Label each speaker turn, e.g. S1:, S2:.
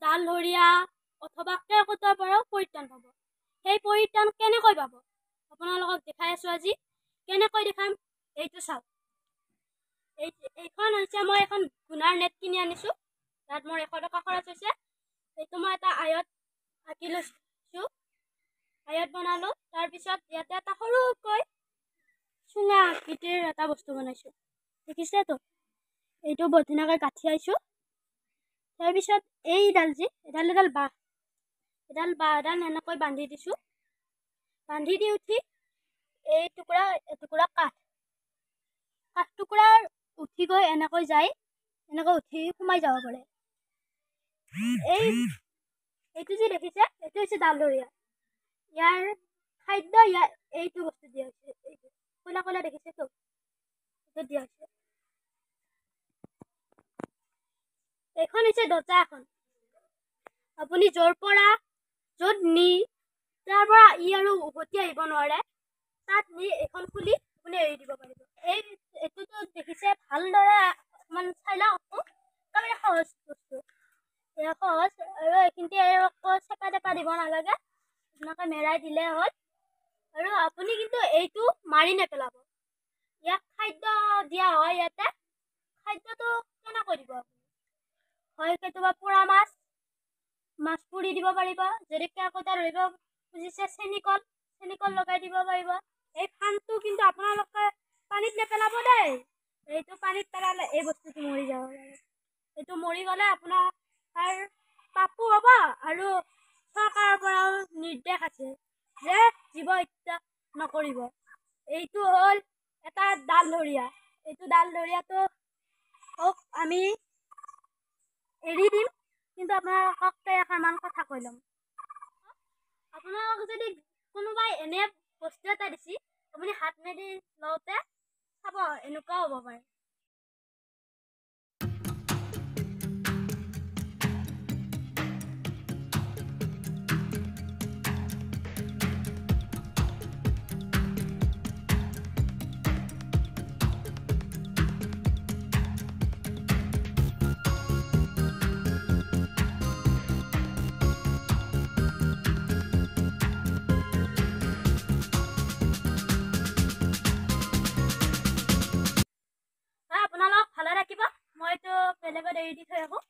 S1: ডালহৰীয়া অথবা কেৰ্কেটুৱাৰ পৰাও পৰিত্ৰাণ পাব। সেই পৰিত্ৰাণ কেনেকৈ পাব আপোনালোকক দেখাই আছো আজি। কেনেকৈ দেখাম এইটো চাওক। এইখন হৈছে মই এখন গুণাৰ নেট কিনি আনিছো। তাত মোৰ 100 টকা খৰচ হৈছে। এইটো মই এটা আয়ত আঁকি লৈছো, আয়ত বনালো। তাৰপিছত ইয়াতে এটা সৰুকৈ চুঙা আকৃতিৰ এটা বস্তু বনাইছো, দেখিছেতো। এইটো বৰ ধুনীয়াকৈ গাঁঠি আইছো। তাৰপিছত এইডাল বাঁহ এনেকৈ বান্ধি দিছো। বান্ধি দি উঠি এই টুকুৰা কাঠ টুকুৰাৰ উঠি গৈ এনেকৈ যায়, এনেকৈ উঠি সোমাই যাব পাৰে। এইটো যে দেখিছে, এইটো হৈছে ডালহৰীয়া। ইয়াৰ খাদ্য এইটো বস্তু দিয়া হৈছে। এইটো কলা কলা দেখিছেতো, এইটো দিয়া হৈছে। এইখন হৈছে দৰ্জা এখন। আপুনি য'ত নি তাৰ পৰা ই আৰু উভতি আহিব নোৱাৰে, তাত নি এইখন খুলি আপুনি এৰি দিব পাৰিব। এইটোতো দেখিছে, ভালদৰে অকমান চাই লওক। একেবাৰে সহজ বস্তু, সহজ। আৰু এইখিনিতে চেপা টেপা দিব নালাগে, এনেকৈ মেৰাই দিলে হ'ল। আৰু আপুনি কিন্তু এইটো মাৰি নেপেলাব। ইয়াক খাদ্য দিয়া হয়। ইয়াতে খাদ্যটো কেনেকৈ দিব আপুনি? হয় কেতিয়াবা পোৰা মাছ পুৰি দিব পাৰিব। যদি কেৰ্কেটুৱা ধৰিব খুজিছে চেনিকল লগাই দিব পাৰিব। এই ফানটো কিন্তু আপোনালোকে পানীত নেপেলাব দেই। এইটো পানীত পেলালে এই বস্তুটো মৰি যাব পাৰে। এইটো মৰি গ'লে আপোনাৰ পাপো হ'ব। আৰু চৰকাৰৰ পৰাও নিৰ্দেশ আছে যে জীৱ হত্যা নকৰিব। এইটো হ'ল এটা ডালহৰীয়া। এইটো ডালহৰীয়াটো আমি এৰি দিম, কিন্তু আপোনালোকক এষাৰমান কথা কৈ ল'ম। আপোনালোক যদি কোনোবাই এনে বস্তু এটা দিছি, আপুনি হাত মেলি লওঁতে চাব এনেকুৱাও হ'ব পাৰে। আপোনালোক ভালে থাকিব। মইতো বেলেগত এৰি দি থৈ আহোঁ।